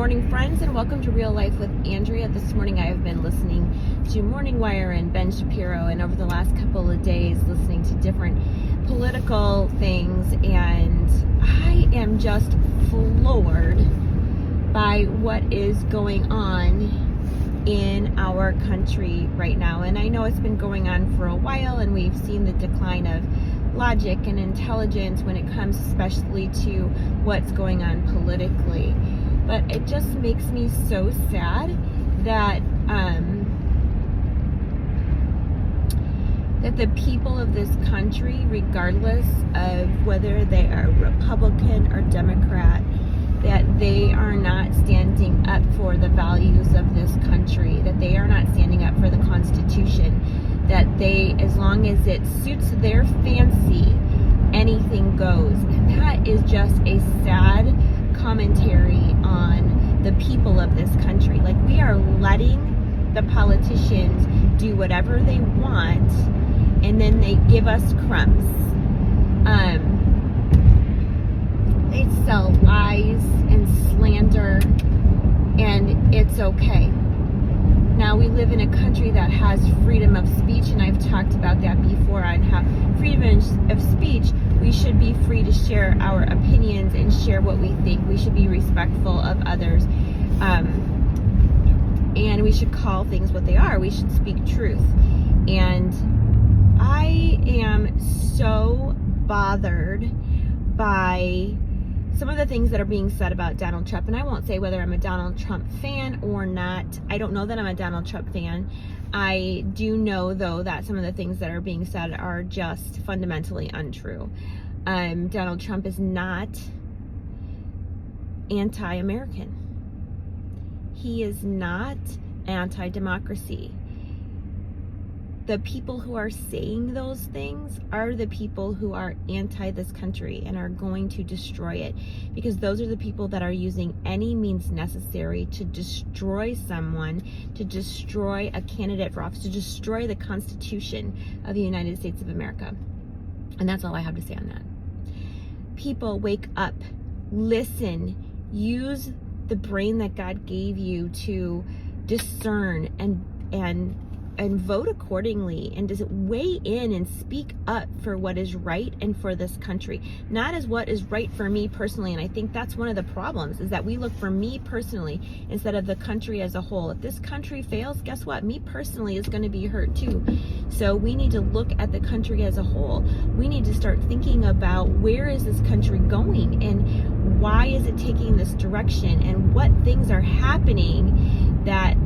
morning, friends, and welcome to Real Life with Andrea. This morning I have been listening to Morning Wire and Ben Shapiro, and over the last couple of days listening to different political things, and I am just floored by what is going on in our country right now. And I know it's been going on for a while, and we've seen the decline of logic and intelligence when it comes especially to what's going on politically. But it just makes me so sad that that the people of this country, regardless of whether they are Republican or Democrat, that they are not standing up for the values of this country, that they are not standing up for the Constitution, that they, as long as it suits their fancy, anything goes. And that is just a sad commentary on the people of this country. Like, we are letting the politicians do whatever they want, and then they give us crumbs. They sell lies and slander, and it's okay. Now, we live in a country that has freedom of speech, and I've talked about that before on how freedom of speech, we should be free to share our opinions and share what we think. We should be respectful of others, and we should call things what they are. We should speak truth. And I am so bothered by some of the things that are being said about Donald Trump. And I won't say whether I'm a Donald Trump fan or not. I don't know that I'm a Donald Trump fan. I do know, though, that some of the things that are being said are just fundamentally untrue. Donald Trump is not anti-American. He is not anti-democracy. The people who are saying those things are the people who are anti this country and are going to destroy it, because those are the people that are using any means necessary to destroy someone, to destroy a candidate for office, to destroy the Constitution of the United States of America. And that's all I have to say on that. People, wake up, listen, use the brain that God gave you to discern and vote accordingly, and just weigh in and speak up for what is right and for this country, not as what is right for me personally. And I think that's one of the problems, is that we look for me personally instead of the country as a whole. If this country fails, guess what? Me personally is going to be hurt too. So we need to look at the country as a whole. We need to start thinking about, where is this country going, and why is it taking this direction, and what things are happening that,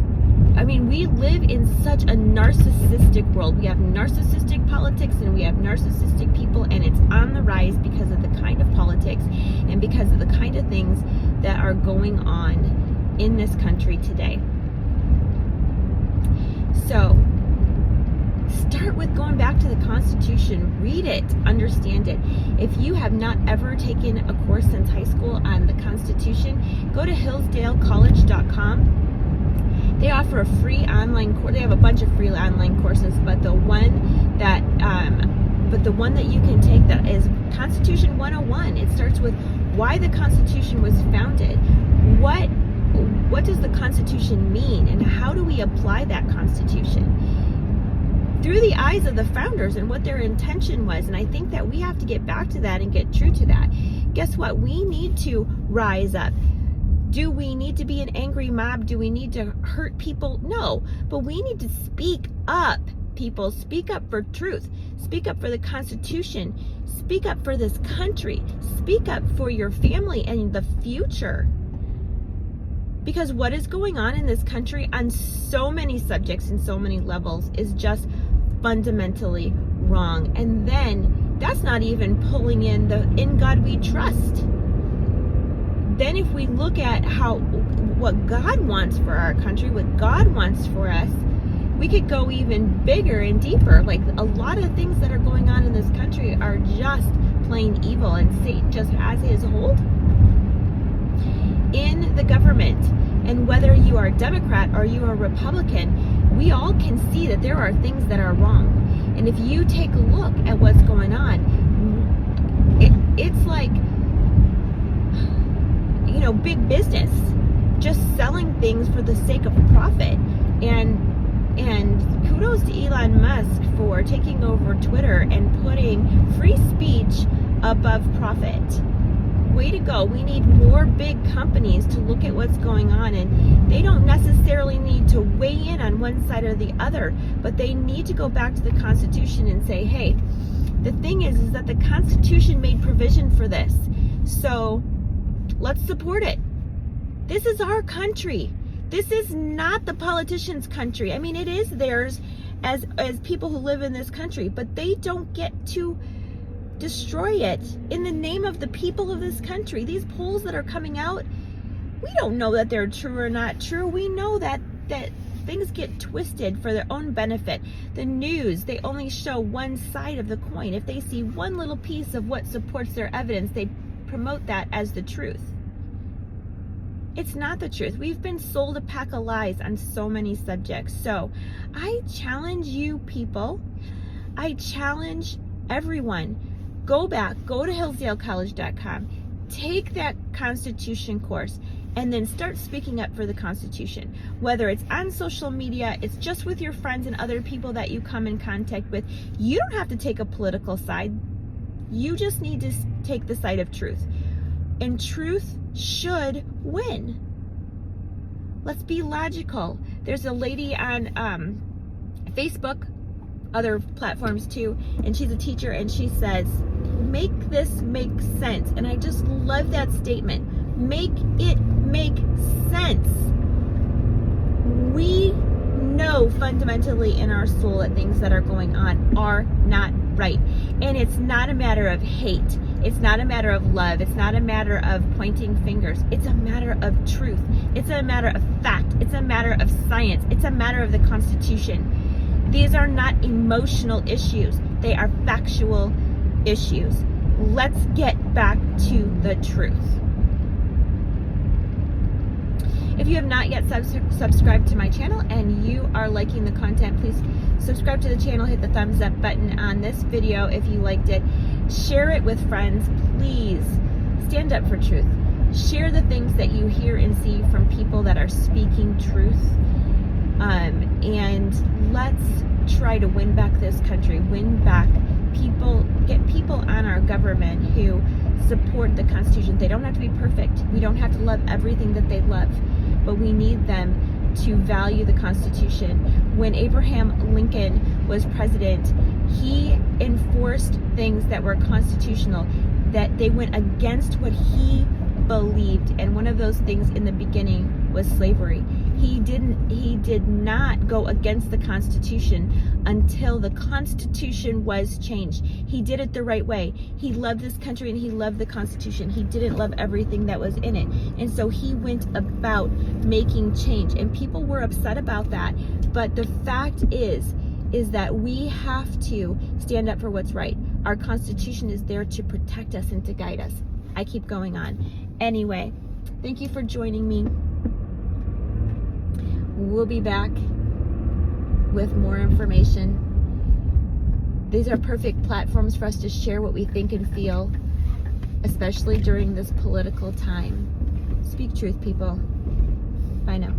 I mean, we live in such a narcissistic world. We have narcissistic politics, and we have narcissistic people, and it's on the rise because of the kind of politics and because of the kind of things that are going on in this country today. So, start with going back to the Constitution. Read it, understand it. If you have not ever taken a course since high school on the Constitution, go to hillsdalecollege.com. They offer a free online course. They have a bunch of free online courses, but the one that you can take, that is Constitution 101. It starts with why the Constitution was founded. What does the Constitution mean, and how do we apply that Constitution through the eyes of the founders and what their intention was? And I think that we have to get back to that and get true to that. Guess what? We need to rise up. Do we need to be an angry mob? Do we need to hurt people? No, but we need to speak up, people. Speak up for truth. Speak up for the Constitution. Speak up for this country. Speak up for your family and the future. Because what is going on in this country on so many subjects and so many levels is just fundamentally wrong. And then that's not even pulling in the "in God we trust." Then if we look at what God wants for our country, what God wants for us, we could go even bigger and deeper. Like, a lot of things that are going on in this country are just plain evil, and Satan just has his hold in the government. And whether you are a Democrat or you are a Republican, we all can see that there are things that are wrong. And if you take a look at what's going on, it's like, big business just selling things for the sake of profit. And kudos to Elon Musk for taking over Twitter and putting free speech above profit. Way to go. We need more big companies to look at what's going on, and they don't necessarily need to weigh in on one side or the other, but they need to go back to the Constitution and say, hey, the thing is that the Constitution made provision for this, so let's support it. This is our country. This is not the politicians' country. I mean, it is theirs as people who live in this country, but they don't get to destroy it in the name of the people of this country. These polls that are coming out, we don't know that they're true or not true. We know that things get twisted for their own benefit. The news, they only show one side of the coin. If they see one little piece of what supports their evidence, they promote that as the truth. It's not the truth. We've been sold a pack of lies on so many subjects. So I challenge you people. I challenge everyone. Go back, go to hillsdalecollege.com, take that Constitution course, and then start speaking up for the Constitution. Whether it's on social media, it's just with your friends and other people that you come in contact with. You don't have to take a political side. You just need to take the side of truth. And truth should win. Let's be logical. There's a lady on Facebook, other platforms too, and she's a teacher, and she says, make this make sense. And I just love that statement. Make it make sense. We know fundamentally in our soul that things that are going on are not right. And it's not a matter of hate. It's not a matter of love. It's not a matter of pointing fingers. It's a matter of truth. It's a matter of fact. It's a matter of science. It's a matter of the Constitution. These are not emotional issues. They are factual issues. Let's get back to the truth. If you have not yet subscribed to my channel and you are liking the content, please subscribe to the channel, hit the thumbs up button on this video if you liked it. Share it with friends. Please stand up for truth. Share the things that you hear and see from people that are speaking truth. And let's try to win back this country, win back people, get people on our government who support the Constitution. They don't have to be perfect. We don't have to love everything that they love, but we need them to value the Constitution. When Abraham Lincoln was president, he enforced things that were constitutional, that they went against what he believed, and one of those things in the beginning was slavery. He did not go against the Constitution until the Constitution was changed. He did it the right way. He loved this country and he loved the Constitution. He didn't love everything that was in it. And so he went about making change. And people were upset about that. But the fact is that we have to stand up for what's right. Our Constitution is there to protect us and to guide us. I keep going on. Anyway, thank you for joining me. We'll be back with more information. These are perfect platforms for us to share what we think and feel, especially during this political time. Speak truth, people. Bye now.